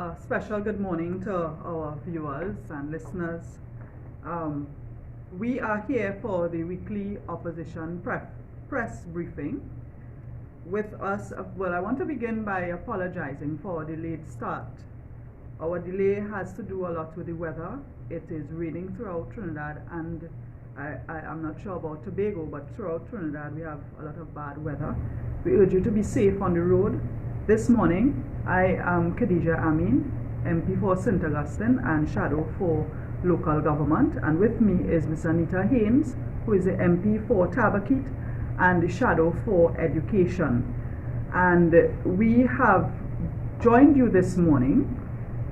A special good morning to our viewers and listeners. We are here for the weekly opposition press briefing. With us, I want to begin by apologizing for a delayed start. Our delay has to do a lot with the weather. It is raining throughout Trinidad, and I'm not sure about Tobago, but throughout Trinidad we have a lot of bad weather. We urge you to be safe on the road. This morning, I am Khadija Amin, MP for St. Augustine and Shadow for Local Government, and with me is Ms. Anita Haynes, who is the MP for Tabaquite and the Shadow for Education. And we have joined you this morning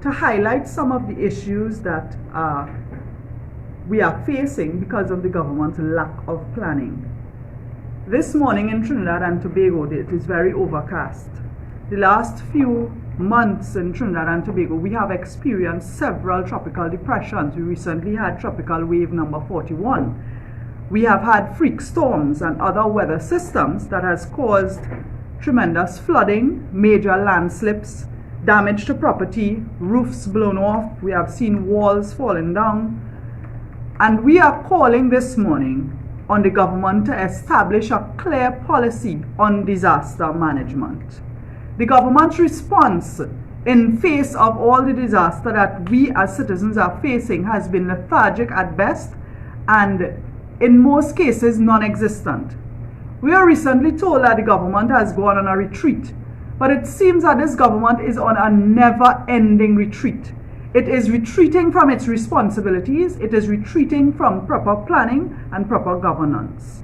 to highlight some of the issues that we are facing because of the government's lack of planning. This morning in Trinidad and Tobago, it is very overcast. The last few months in Trinidad and Tobago, we have experienced several tropical depressions. We recently had tropical wave number 41. We have had freak storms and other weather systems that has caused tremendous flooding, major landslips, damage to property, roofs blown off. We have seen walls falling down. And we are calling this morning on the government to establish a clear policy on disaster management. The government's response in face of all the disaster that we as citizens are facing has been lethargic at best and in most cases non-existent. We were recently told that the government has gone on a retreat, but it seems that this government is on a never-ending retreat. It is retreating from its responsibilities, it is retreating from proper planning and proper governance.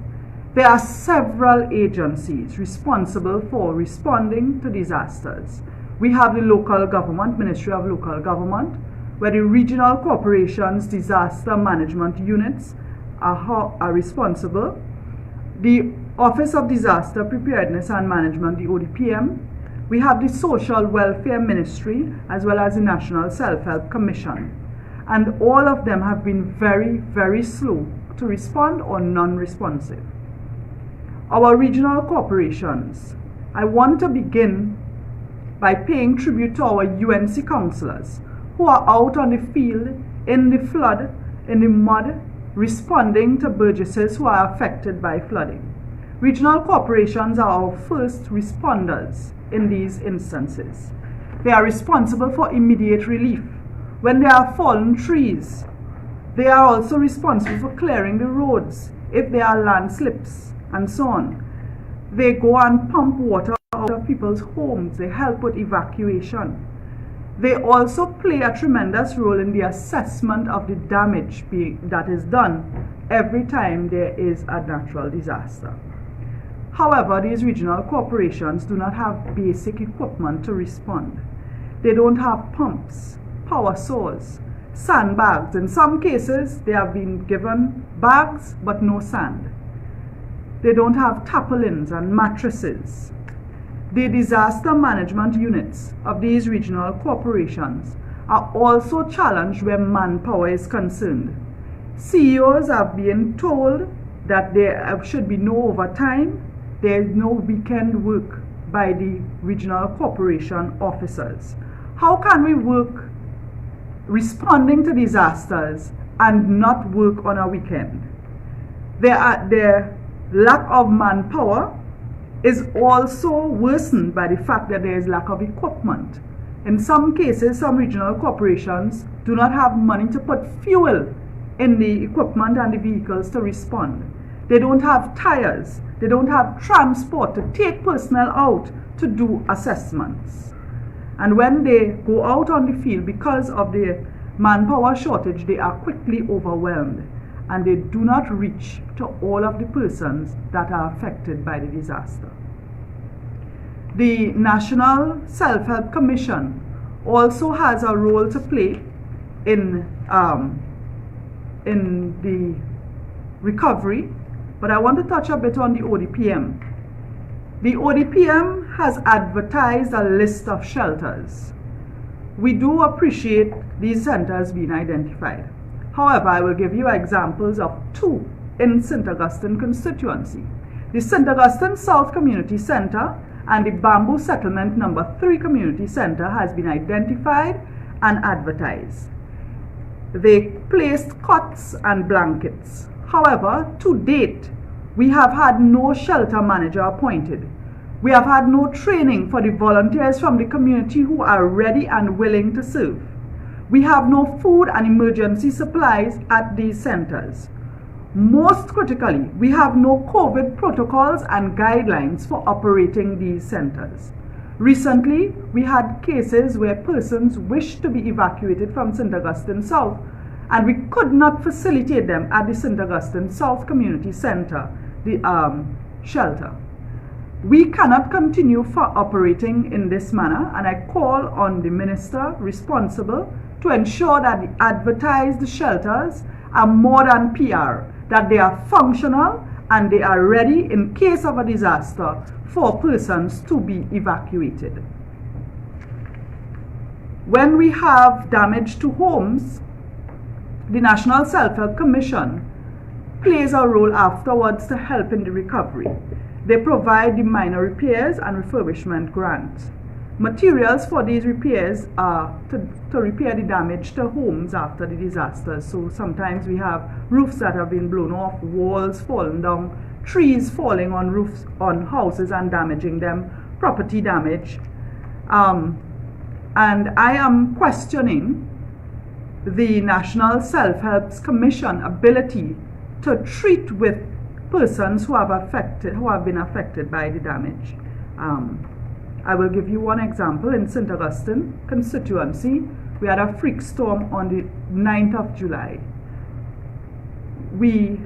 There are several agencies responsible for responding to disasters. We have the local government, Ministry of Local Government, where the regional corporations disaster management units are responsible. The Office of Disaster Preparedness and Management, the ODPM. We have the Social Welfare Ministry as well as the National Self-Help Commission. And all of them have been very, very slow to respond or non-responsive. Our regional corporations, I want to begin by paying tribute to our UNC councillors who are out on the field, in the flood, in the mud, responding to burgesses who are affected by flooding. Regional corporations are our first responders in these instances. They are responsible for immediate relief. When there are fallen trees, they are also responsible for clearing the roads if there are landslips and so on. They go and pump water out of people's homes. They help with evacuation. They also play a tremendous role in the assessment of the damage that is done every time there is a natural disaster. However, these regional corporations do not have basic equipment to respond. They don't have pumps, power saws, sandbags. In some cases, they have been given bags but no sand. They don't have tarpaulins and mattresses. The disaster management units of these regional corporations are also challenged where manpower is concerned. CEOs are being told that there should be no overtime, there is no weekend work by the regional corporation officers. How can we work responding to disasters and not work on a weekend? Their lack of manpower is also worsened by the fact that there is lack of equipment. In some cases, some regional corporations do not have money to put fuel in the equipment and the vehicles to respond. They don't have tires. They don't have transport to take personnel out to do assessments. And when they go out on the field, because of the manpower shortage, they are quickly overwhelmed and they do not reach to all of the persons that are affected by the disaster. The National Self-Help Commission also has a role to play in the recovery, but I want to touch a bit on the ODPM. The ODPM has advertised a list of shelters. We do appreciate these centers being identified. However, I will give you examples of two in St. Augustine constituency. The St. Augustine South Community Center and the Bamboo Settlement Number 3 Community Center has been identified and advertised. They placed cots and blankets. However, to date, we have had no shelter manager appointed. We have had no training for the volunteers from the community who are ready and willing to serve. We have no food and emergency supplies at these centers. Most critically, we have no COVID protocols and guidelines for operating these centers. Recently, we had cases where persons wished to be evacuated from St. Augustine South, and we could not facilitate them at the St. Augustine South Community Center, the shelter. We cannot continue operating in this manner, and I call on the minister responsible to ensure that the advertised shelters are more than PR, that they are functional and they are ready in case of a disaster for persons to be evacuated. When we have damage to homes, the National Self-Help Commission plays a role afterwards to help in the recovery. They provide the minor repairs and refurbishment grants. Materials for these repairs are to repair the damage to homes after the disasters. So sometimes we have roofs that have been blown off, walls falling down, trees falling on roofs on houses and damaging them, property damage. And I am questioning the National Self-Help Commission ability to treat with persons who have been affected by the damage. I will give you one example. In St. Augustine constituency, we had a freak storm on the 9th of July.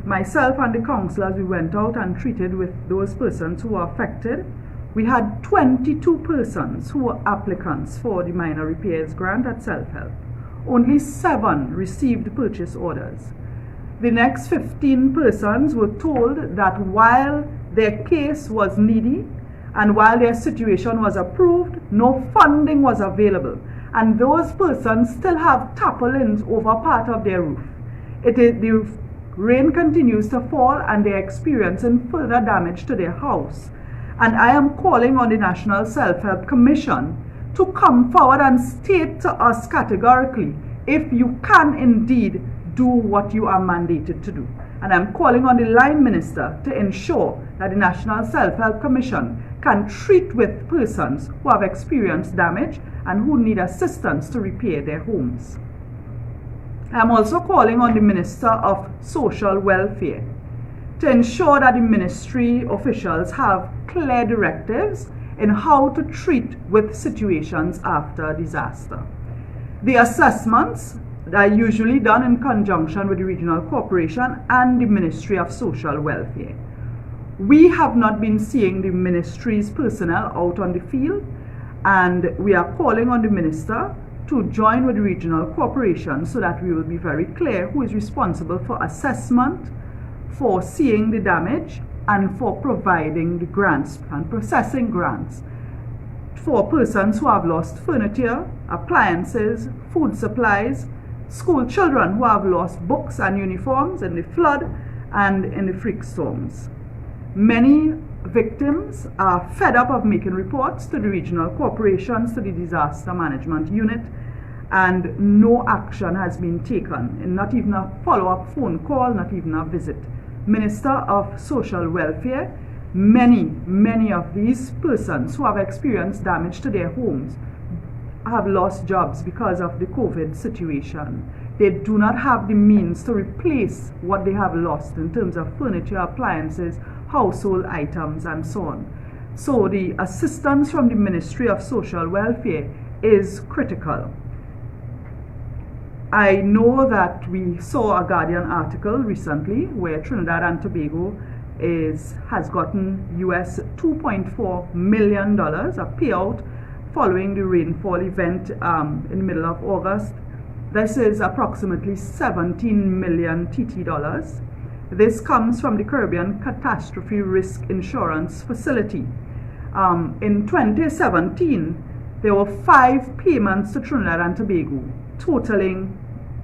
Myself and the councillors, we went out and treated with those persons who were affected. We had 22 persons who were applicants for the minor repairs grant at Self-Help. Only 7 received purchase orders. The next 15 persons were told that while their case was needy and while their situation was approved, no funding was available, and those persons still have tarpaulins over part of their roof. The rain continues to fall and they're experiencing further damage to their house. And I am calling on the National Self-Help Commission to come forward and state to us categorically if you can indeed do what you are mandated to do. And I'm calling on the line minister to ensure that the National Self-Help Commission can treat with persons who have experienced damage and who need assistance to repair their homes. I'm also calling on the Minister of Social Welfare to ensure that the ministry officials have clear directives in how to treat with situations after disaster. The assessments are usually done in conjunction with the Regional Corporation and the Ministry of Social Welfare. We have not been seeing the ministry's personnel out on the field, and we are calling on the minister to join with the Regional Corporation so that we will be very clear who is responsible for assessment, for seeing the damage, and for providing the grants and processing grants for persons who have lost furniture, appliances, food supplies, school children who have lost books and uniforms in the flood and in the freak storms. Many victims are fed up of making reports to the regional corporations, to the disaster management unit, and no action has been taken, and not even a follow-up phone call, not even a visit. Minister of Social Welfare, many of these persons who have experienced damage to their homes have lost jobs because of the COVID situation. They do not have the means to replace what they have lost in terms of furniture, appliances, household items, and so on. So the assistance from the Ministry of Social Welfare is critical. I know that we saw a Guardian article recently where Trinidad and Tobago has gotten US $2.4 million, a payout following the rainfall event in the middle of August. This is approximately 17 million TT dollars. This comes from the Caribbean Catastrophe Risk Insurance Facility. In 2017, there were 5 payments to Trinidad and Tobago, totaling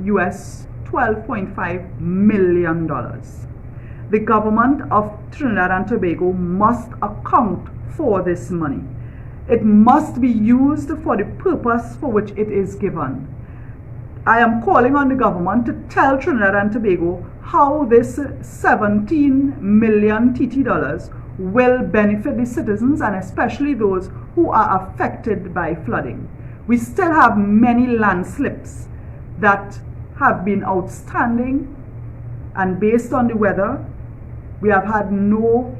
US $12.5 million. The government of Trinidad and Tobago must account for this money. It must be used for the purpose for which it is given. I am calling on the government to tell Trinidad and Tobago how this 17 million TT dollars will benefit the citizens, and especially those who are affected by flooding. We still have many landslips that have been outstanding, and based on the weather, we have had no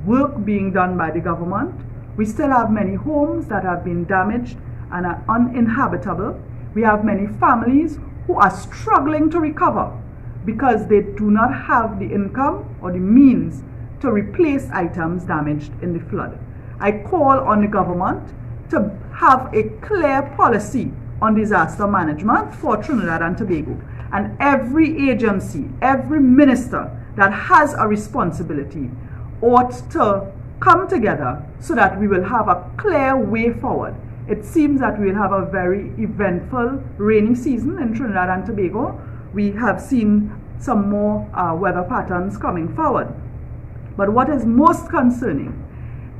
work being done by the government. We still have many homes that have been damaged and are uninhabitable. We have many families who are struggling to recover because they do not have the income or the means to replace items damaged in the flood. I call on the government to have a clear policy on disaster management for Trinidad and Tobago, and every agency, every minister that has a responsibility ought to come together so that we will have a clear way forward. It seems that we will have a very eventful rainy season in Trinidad and Tobago. We have seen some more weather patterns coming forward. But what is most concerning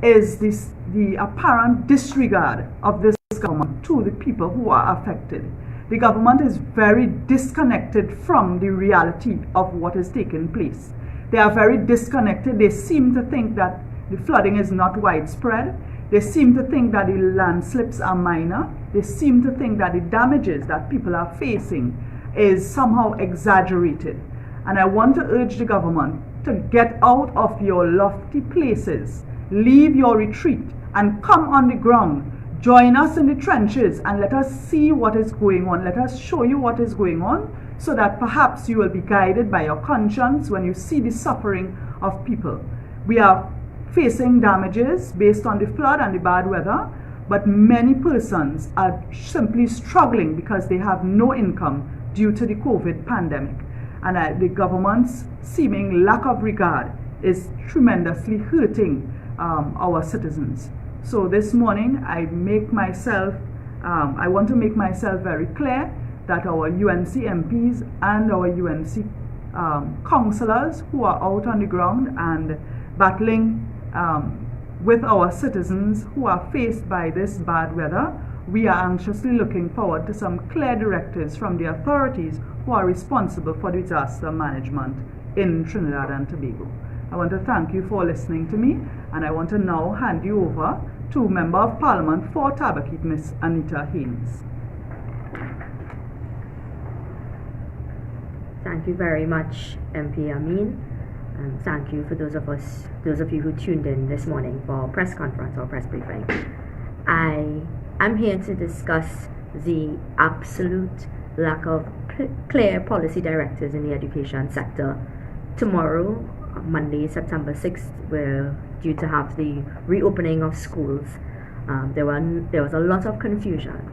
is the apparent disregard of this government to the people who are affected. The government is very disconnected from the reality of what is taking place. They are very disconnected. They seem to think that the flooding is not widespread. They seem to think that the landslips are minor. They seem to think that the damages that people are facing is somehow exaggerated. And I want to urge the government to get out of your lofty places, leave your retreat, and come on the ground. Join us in the trenches and let us see what is going on. Let us show you what is going on, so that perhaps you will be guided by your conscience when you see the suffering of people. We are facing damages based on the flood and the bad weather, but many persons are simply struggling because they have no income due to the COVID pandemic. And the government's seeming lack of regard is tremendously hurting our citizens. So this morning I want to make myself very clear that our UNC MPs and our UNC councillors who are out on the ground and battling with our citizens who are faced by this bad weather, we are anxiously looking forward to some clear directives from the authorities who are responsible for disaster management in Trinidad and Tobago. I want to thank you for listening to me, and I want to now hand you over to Member of Parliament for Tabaquite, Ms. Anita Haynes. Thank you very much, MP Amin. And thank you for those of you who tuned in this morning for our press conference or press briefing. I am here to discuss the absolute lack of clear policy directives in the education sector. Tomorrow, Monday, September 6th, we're due to have the reopening of schools. There was a lot of confusion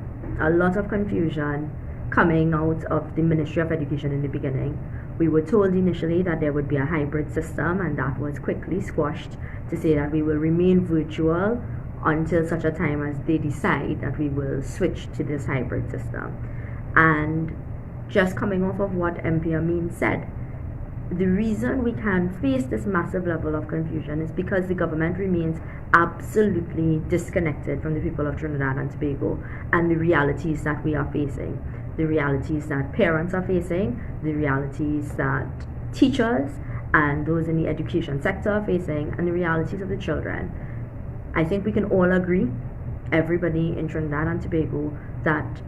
coming out of the Ministry of Education in the beginning. We were told initially that there would be a hybrid system, and that was quickly squashed to say that we will remain virtual until such a time as they decide that we will switch to this hybrid system. And just coming off of what MP Amin said, the reason we can face this massive level of confusion is because the government remains absolutely disconnected from the people of Trinidad and Tobago and the realities that we are facing, the realities that parents are facing, the realities that teachers and those in the education sector are facing, and the realities of the children. I think we can all agree, everybody in Trinidad and Tobago, that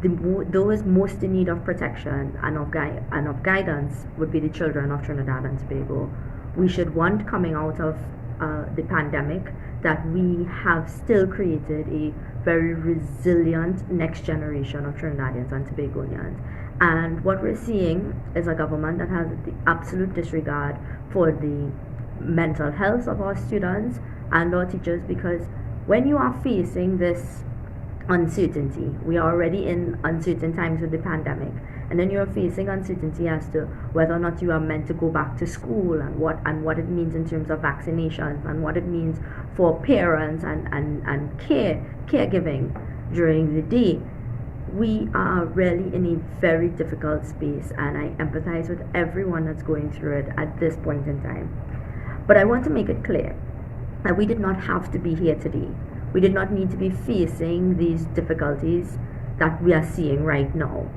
those most in need of protection and of guidance would be the children of Trinidad and Tobago. We should want, coming out of the pandemic, that we have still created a very resilient next generation of Trinidadians and Tobagoans. And what we're seeing is a government that has the absolute disregard for the mental health of our students and our teachers, because when you are facing this uncertainty, we are already in uncertain times with the pandemic, and then you're facing uncertainty as to whether or not you are meant to go back to school, and what it means in terms of vaccinations, and what it means for parents and caregiving during the day. We are really in a very difficult space, and I empathize with everyone that's going through it at this point in time. But I want to make it clear, that we did not have to be here today. We did not need to be facing these difficulties that we are seeing right now.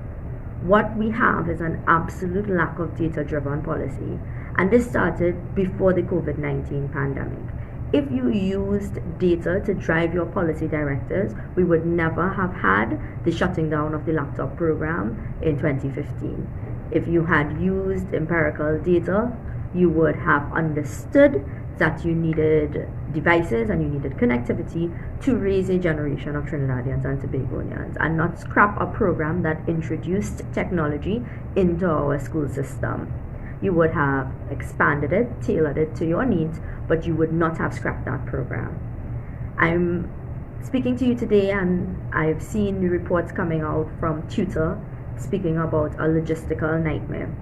What we have is an absolute lack of data-driven policy, and this started before the COVID-19 pandemic. If you used data to drive your policy directives, we would never have had the shutting down of the laptop program in 2015. If you had used empirical data, you would have understood that you needed devices and you needed connectivity to raise a generation of Trinidadians and Tobagonians, and not scrap a program that introduced technology into our school system. You would have expanded it, tailored it to your needs, but you would not have scrapped that program. I'm speaking to you today, and I've seen reports coming out from Tutor speaking about a logistical nightmare.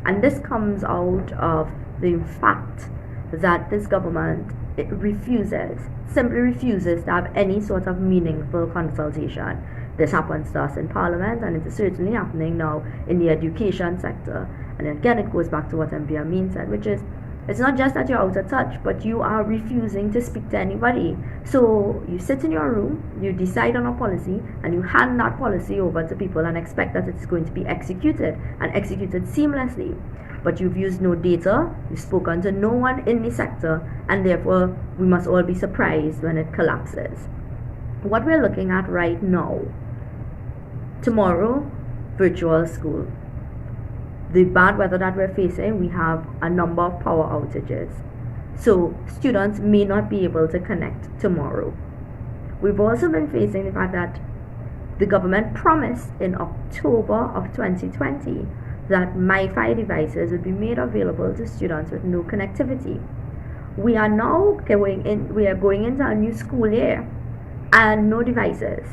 And this comes out of the fact that this government simply refuses to have any sort of meaningful consultation. This happens to us in Parliament, and it is certainly happening now in the education sector. And again, it goes back to what MP Amin said, which is, it's not just that you're out of touch, but you are refusing to speak to anybody. So you sit in your room, you decide on a policy, and you hand that policy over to people and expect that it's going to be executed, and executed seamlessly. But you've used no data, you've spoken to no one in the sector, and therefore we must all be surprised when it collapses. What we're looking at right now, tomorrow, virtual school. The bad weather that we're facing, we have a number of power outages. So students may not be able to connect tomorrow. We've also been facing the fact that the government promised in October of 2020 that MiFi devices would be made available to students with no connectivity. We are now going into a new school year and no devices.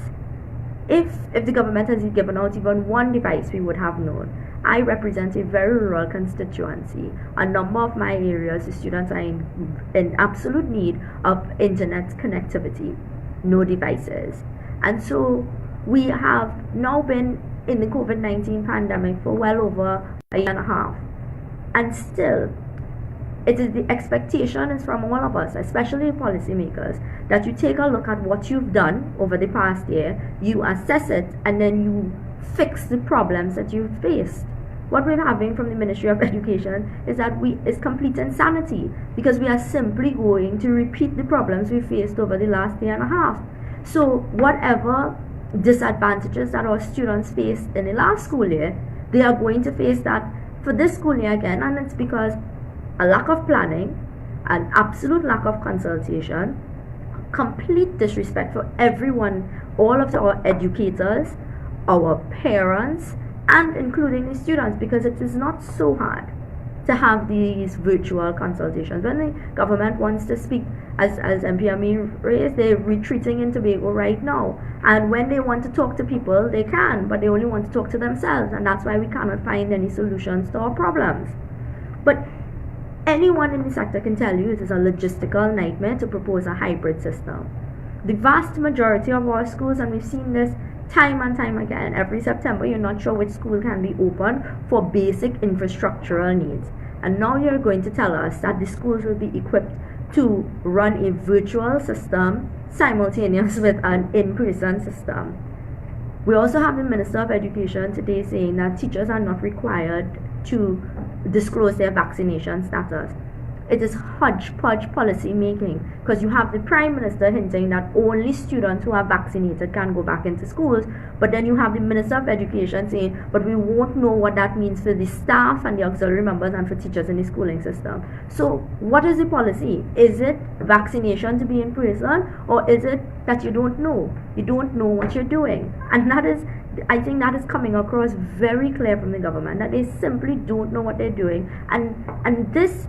If the government has given out even one device, we would have known. I represent a very rural constituency. A number of my areas, the students are in absolute need of internet connectivity, no devices. And so we have now been in the COVID-19 pandemic for well over a year and a half. And still, it is the expectation is from all of us, especially policymakers, that you take a look at what you've done over the past year, you assess it, and then you fix the problems that you've faced. What we're having from the Ministry of Education is that is complete insanity, because we are simply going to repeat the problems we faced over the last year and a half. So whatever disadvantages that our students faced in the last school year, they are going to face that for this school year again, and it's because a lack of planning, an absolute lack of consultation, complete disrespect for everyone, all of our educators, our parents, and including the students, because it is not so hard to have these virtual consultations. When the government wants to speak, as MP Amin raised, they're retreating in Tobago right now. And when they want to talk to people, they can, but they only want to talk to themselves, and that's why we cannot find any solutions to our problems. But anyone in the sector can tell you it is a logistical nightmare to propose a hybrid system. The vast majority of our schools, and we've seen this time and time again, every September you're not sure which school can be open for basic infrastructural needs. And now you're going to tell us that the schools will be equipped to run a virtual system simultaneous with an in-person system. We also have the Minister of Education today saying that teachers are not required to disclose their vaccination status. It is hodgepodge policy making, because you have the Prime Minister hinting that only students who are vaccinated can go back into schools, but then you have the Minister of Education saying, but we won't know what that means for the staff and the auxiliary members and for teachers in the schooling system. So what is the policy? Is it vaccination to be in person, or is it that you don't know? You don't know what you're doing. And that is, I think that is coming across very clear from the government, that they simply don't know what they're doing. And this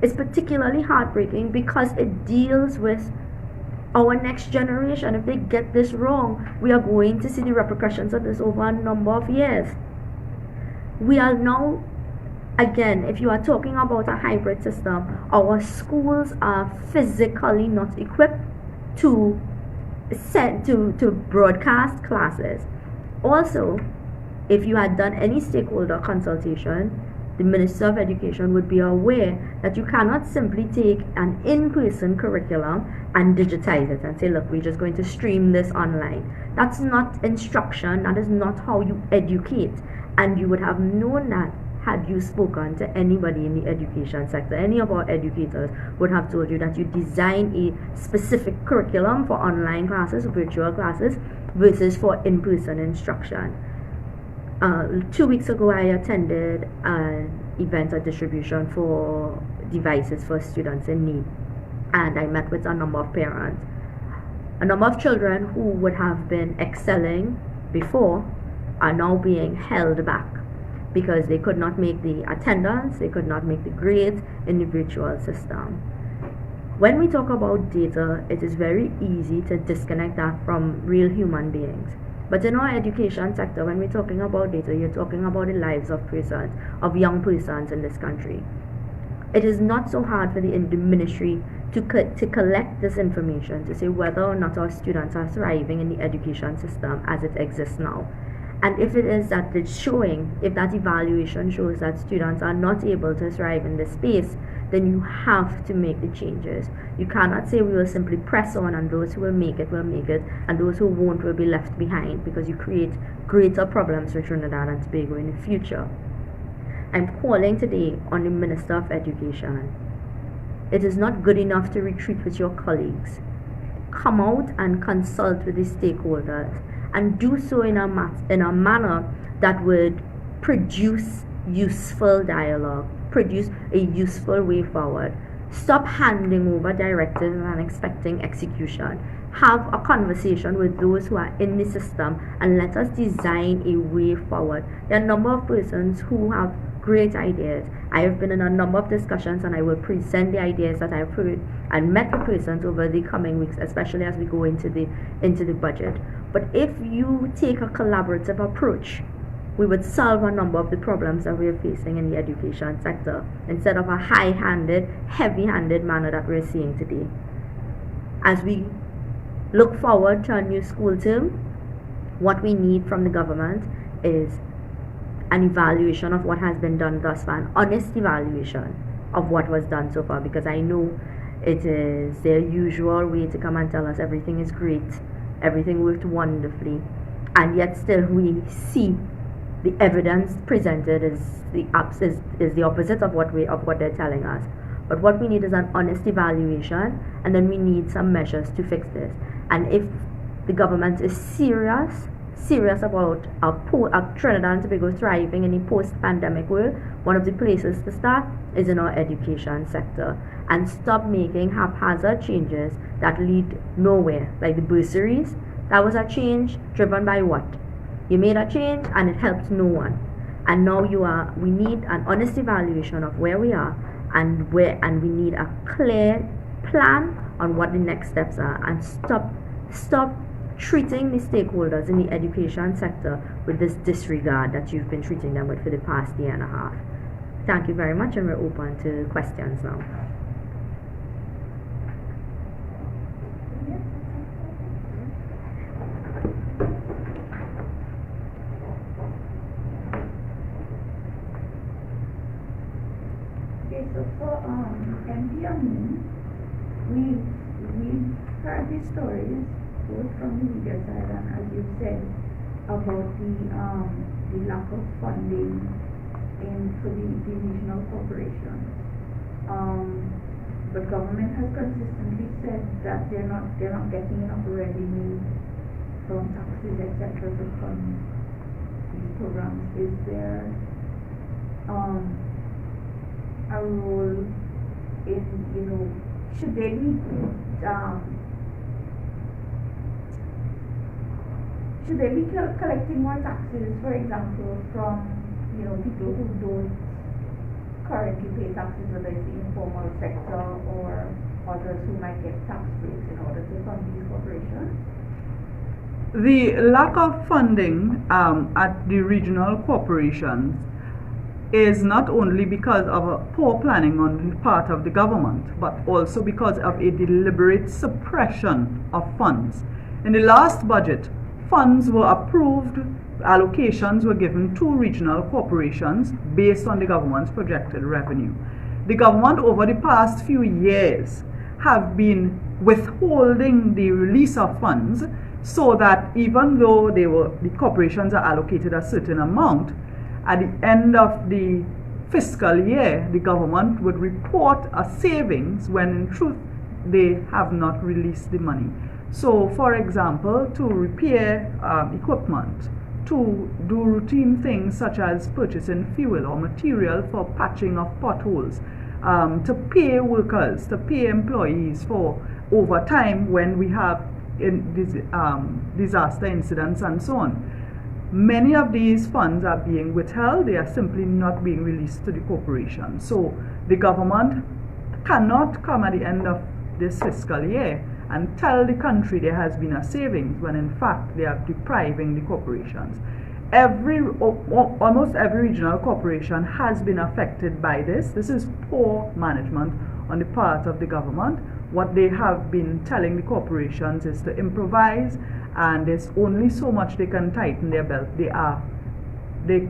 is particularly heartbreaking because it deals with our next generation. If they get this wrong, we are going to see the repercussions of this over a number of years. We are now, again, if you are talking about a hybrid system, our schools are physically not equipped to broadcast classes. Also, if you had done any stakeholder consultation, the Minister of Education would be aware that you cannot simply take an in-person curriculum and digitize it and say, look, we're just going to stream this online. That's not instruction. That is not how you educate. And you would have known that had you spoken to anybody in the education sector. Any of our educators would have told you that you design a specific curriculum for online classes, virtual classes, versus for in-person instruction. 2 weeks ago, I attended an event of distribution for devices for students in need, and I met with a number of parents. A number of children who would have been excelling before are now being held back because they could not make the attendance, they could not make the grades in the virtual system. When we talk about data, it is very easy to disconnect that from real human beings. But in our education sector, when we're talking about data, you're talking about the lives of persons, of young persons in this country. It is not so hard for the ministry to collect this information to say whether or not our students are thriving in the education system as it exists now. And if it is that it's showing, if that evaluation shows that students are not able to thrive in this space, then you have to make the changes. You cannot say we will simply press on and those who will make it, and those who won't will be left behind, because you create greater problems for Trinidad and Tobago in the future. I'm calling today on the Minister of Education. It is not good enough to retreat with your colleagues. Come out and consult with the stakeholders, and do so in a manner that would produce useful dialogue, produce a useful way forward. Stop handing over directives and expecting execution. Have a conversation with those who are in the system and let us design a way forward. There are a number of persons who have great ideas. I have been in a number of discussions, and I will present the ideas that I've heard and met the persons over the coming weeks, especially as we go into the budget. But if you take a collaborative approach, we would solve a number of the problems that we are facing in the education sector, instead of a high-handed, heavy-handed manner that we're seeing today. As we look forward to a new school term, what we need from the government is an evaluation of what has been done thus far, an honest evaluation of what was done so far, because I know it is their usual way to come and tell us everything is great, everything worked wonderfully, and yet still we see the evidence presented is the opposite of what they're telling us. But what we need is an honest evaluation, and then we need some measures to fix this. And if the government is serious about a Trinidad and Tobago thriving in a post-pandemic world, one of the places to start is in our education sector, and stop making haphazard changes that lead nowhere, like the bursaries. That was a change driven by what? You made a change and it helped no one. And now we need an honest evaluation of where we are and we need a clear plan on what the next steps are, and stop treating the stakeholders in the education sector with this disregard that you've been treating them with for the past year and a half. Thank you very much, and we're open to questions now. Okay, so for MD Amin, we've heard these stories both from the media side and, as you said, about the lack of funding for the regional corporations. The government has consistently said that they're not getting enough revenue from taxes, etc., to fund these programs. Is there a role in, should they be collecting more taxes, for example, from people who don't currently pay taxes, whether it's the informal sector or others who might get tax breaks in order to fund these corporations? The lack of funding at the regional corporations is not only because of a poor planning on the part of the government, but also because of a deliberate suppression of funds. In the last budget, funds were approved, allocations were given to regional corporations based on the government's projected revenue. The government over the past few years have been withholding the release of funds, so that even though the corporations are allocated a certain amount, at the end of the fiscal year, the government would report a savings when in truth they have not released the money. So, for example, to repair equipment, to do routine things such as purchasing fuel or material for patching of potholes, to pay workers, to pay employees for overtime when we have disaster incidents and so on. Many of these funds are being withheld, they are simply not being released to the corporation. So the government cannot come at the end of this fiscal year and tell the country there has been a savings when in fact they are depriving the corporations. Almost every regional corporation has been affected by this. This is poor management on the part of the government. What they have been telling the corporations is to improvise, and there's only so much they can tighten their belt. They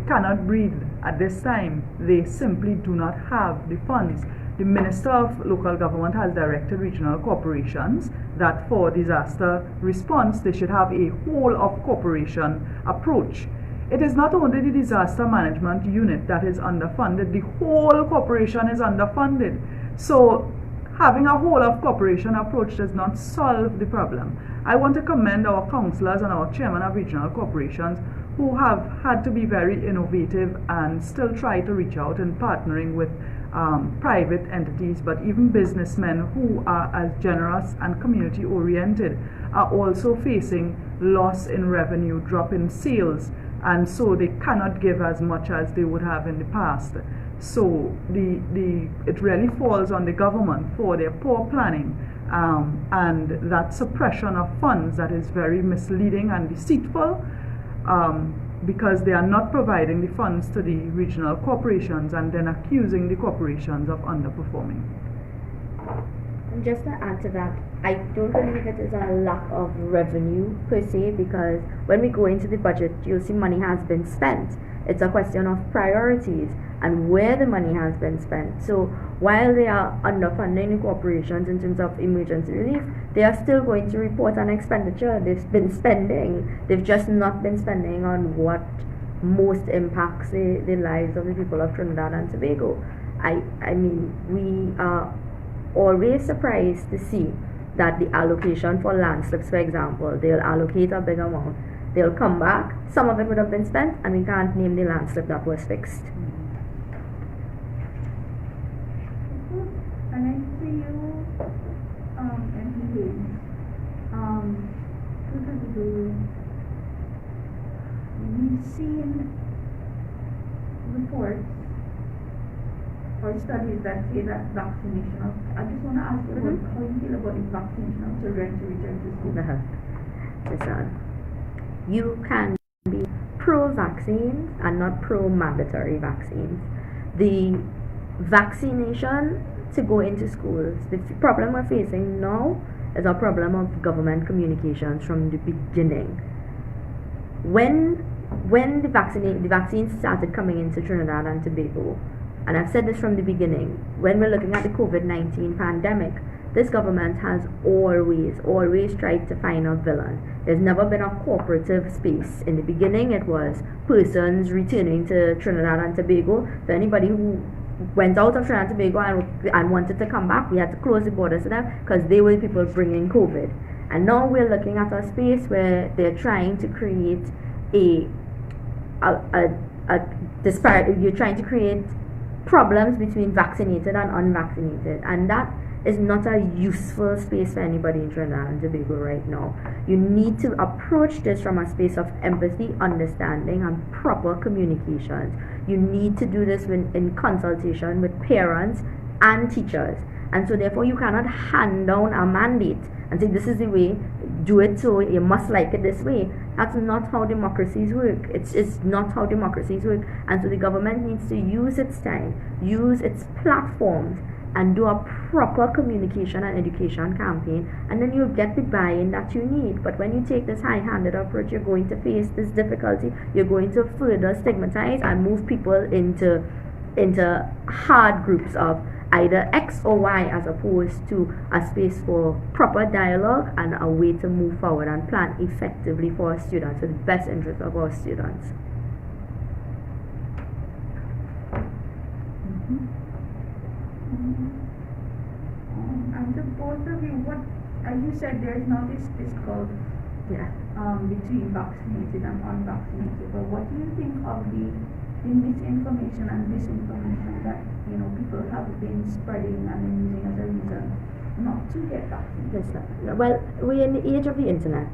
cannot breathe at this time. They simply do not have the funds. The Minister of Local Government has directed regional corporations that for disaster response they should have a whole of corporation approach. It is not only the disaster management unit that is underfunded, the whole corporation is underfunded. So having a whole of corporation approach does not solve the problem. I want to commend our councillors and our chairman of regional corporations who have had to be very innovative and still try to reach out and partnering with private entities, but even businessmen who are as generous and community oriented are also facing loss in revenue, drop in sales, and so they cannot give as much as they would have in the past. So it really falls on the government for their poor planning and that suppression of funds that is very misleading and deceitful, because they are not providing the funds to the regional corporations and then accusing the corporations of underperforming. And just to add to that, I don't believe it is a lack of revenue per se, because when we go into the budget, you'll see money has been spent. It's a question of priorities and where the money has been spent. So while they are underfunding the corporations in terms of emergency relief, they are still going to report an expenditure. They've been spending. They've just not been spending on what most impacts the lives of the people of Trinidad and Tobago. I mean, we are always surprised to see that the allocation for land slips, for example, they'll allocate a big amount. They'll come back, some of it would have been spent, and we can't name the land slip that was fixed. And I see you, MPA, we've seen reports or studies that say that vaccination of, I just want to ask you about how you feel about the vaccination of children to return to school. Listen, you can be pro-vaccines and not pro-mandatory vaccines. The vaccination to go into schools, the problem we're facing now is a problem of government communications from the beginning. When the vaccines started coming into Trinidad and Tobago, and I've said this from the beginning, when we're looking at the COVID-19 pandemic, this government has always tried to find a villain. There's never been a cooperative space. In the beginning, it was persons returning to Trinidad and Tobago. So anybody who went out of Trinidad and Tobago and wanted to come back, we had to close the borders to them because they were the people bringing COVID. And now we're looking at a space where they're trying to create a disparity. You're trying to create problems between vaccinated and unvaccinated, and that is not a useful space for anybody in Trinidad and Tobago right now. You need to approach this from a space of empathy, understanding, and proper communications. You need to do this in consultation with parents and teachers. And so therefore you cannot hand down a mandate and say this is the way, do it so you must like it this way. That's not how democracies work. It's not how democracies work. And so the government needs to use its time, use its platforms and do a proper communication and education campaign, and then you'll get the buy-in that you need. But when you take this high-handed approach, you're going to face this difficulty. You're going to further stigmatize and move people into hard groups of either X or Y, as opposed to a space for proper dialogue and a way to move forward and plan effectively for our students, for the best interest of our students. And to both of you, what, as you said, there's now this gulf between vaccinated and unvaccinated. But what do you think of the misinformation and disinformation that people have been spreading and using as a reason not to get vaccinated? Well, we're in the age of the internet,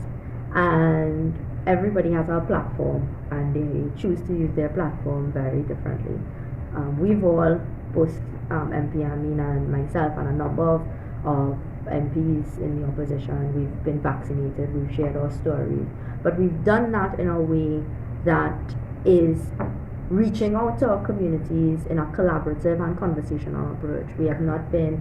and everybody has a platform, and they choose to use their platform very differently. We've all, both MP Amina and myself and a number of MPs in the opposition, we've been vaccinated, we've shared our stories, but we've done that in a way that is reaching out to our communities in a collaborative and conversational approach. We have not been,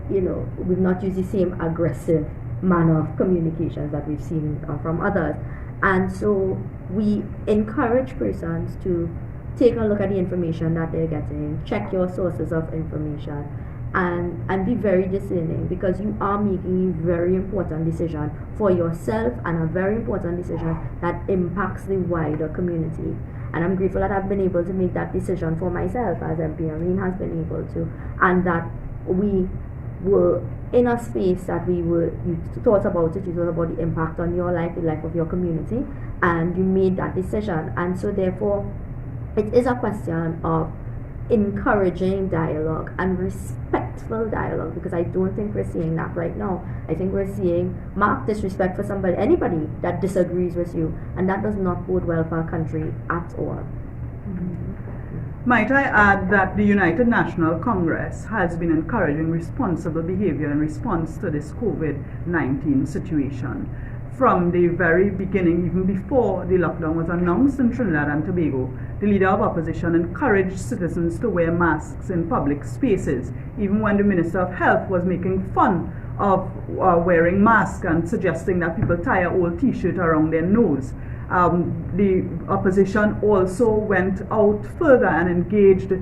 we've not used the same aggressive manner of communications that we've seen from others. And so we encourage persons to take a look at the information that they're getting, check your sources of information, and be very discerning, because you are making a very important decision for yourself and a very important decision that impacts the wider community. And I'm grateful that I've been able to make that decision for myself, as MP Amin has been able to, and that we were in a space that you thought about the impact on your life, the life of your community, and you made that decision. And so therefore, it is a question of encouraging dialogue and respectful dialogue, because I don't think we're seeing that right now. I think we're seeing marked disrespect for anybody that disagrees with you, and that does not bode well for our country at all. Might I add that the United National Congress has been encouraging responsible behavior in response to this COVID-19 situation. From the very beginning, even before the lockdown was announced in Trinidad and Tobago, the leader of opposition encouraged citizens to wear masks in public spaces, even when the Minister of Health was making fun of wearing masks and suggesting that people tie an old t-shirt around their nose. The opposition also went out further and engaged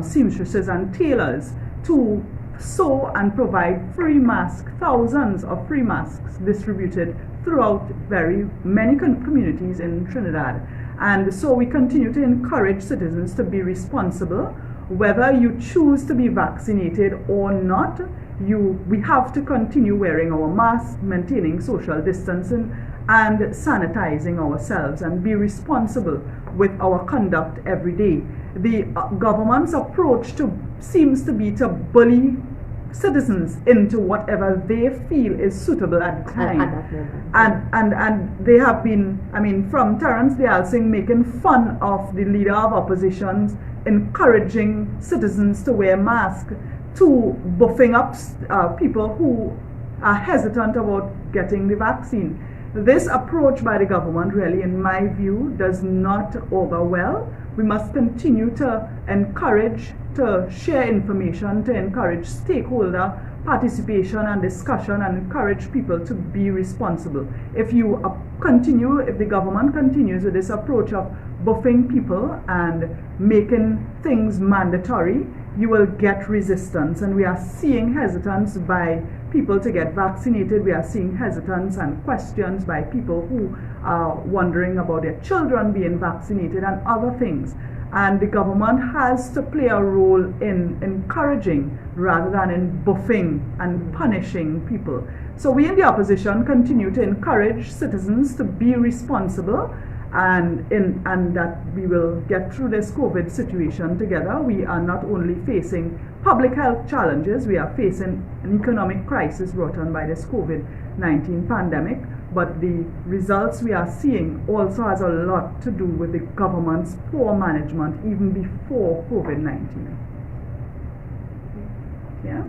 seamstresses and tailors to sew and provide free masks, thousands of free masks distributed throughout very many communities in Trinidad. And so we continue to encourage citizens to be responsible. Whether you choose to be vaccinated or not, we have to continue wearing our masks, maintaining social distancing, and sanitizing ourselves, and be responsible with our conduct every day. The government's approach seems to be to bully citizens into whatever they feel is suitable at the time. And they have been, from Terence Deyalsingh making fun of the leader of oppositions, encouraging citizens to wear masks, to buffing up people who are hesitant about getting the vaccine. This approach by the government really, in my view, does not augur well. We must continue to encourage, to share information, to encourage stakeholder participation and discussion, and encourage people to be responsible. If the government continues with this approach of buffing people and making things mandatory, you will get resistance. And we are seeing hesitance by people to get vaccinated. We are seeing hesitance and questions by people who are wondering about their children being vaccinated and other things. And the government has to play a role in encouraging rather than in buffing and punishing people. So we in the opposition continue to encourage citizens to be responsible, and that we will get through this COVID situation together. We are not only facing public health challenges, we are facing an economic crisis brought on by this COVID-19 pandemic, but the results we are seeing also has a lot to do with the government's poor management even before COVID-19. Yeah?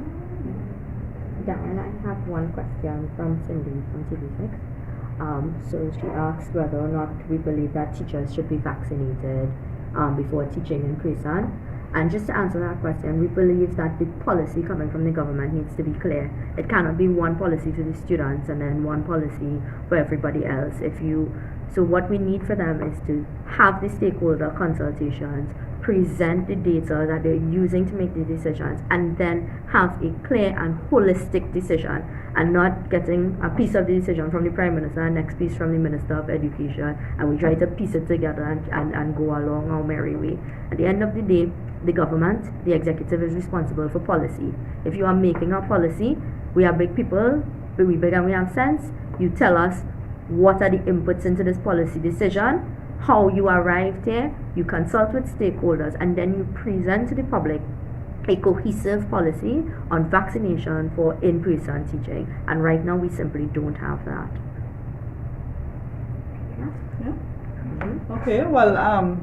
And I have one question from Cindy from TV6. So she asks whether or not we believe that teachers should be vaccinated before teaching in person. And just to answer that question, we believe that the policy coming from the government needs to be clear. It cannot be one policy for the students and then one policy for everybody else. So what we need for them is to have the stakeholder consultations, present the data that they're using to make the decisions, and then have a clear and holistic decision, and not getting a piece of the decision from the Prime Minister and next piece from the Minister of Education, and we try to piece it together and go along our merry way. At the end of the day, the government, the executive, is responsible for policy. If you are making a policy, we are big people, we big and we have sense. You tell us what are the inputs into this policy decision, how you arrived there, you consult with stakeholders, and then you present to the public a cohesive policy on vaccination for in-person teaching. And right now we simply don't have that. Yeah. Okay, well,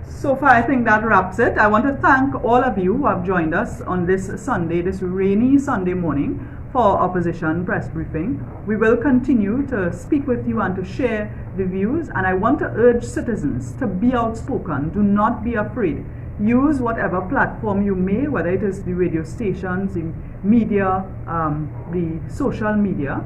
so far I think that wraps it. I want to thank all of you who have joined us on this Sunday, this rainy Sunday morning, for opposition press briefing. We will continue to speak with you and to share the views, and I want to urge citizens to be outspoken. Do not be afraid. Use whatever platform you may, whether it is the radio stations, the media, the social media.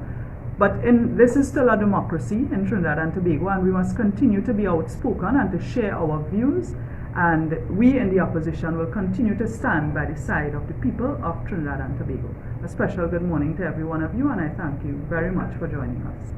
But this is still a democracy in Trinidad and Tobago, and we must continue to be outspoken and to share our views. And we in the opposition will continue to stand by the side of the people of Trinidad and Tobago. A special good morning to every one of you, and I thank you very much for joining us.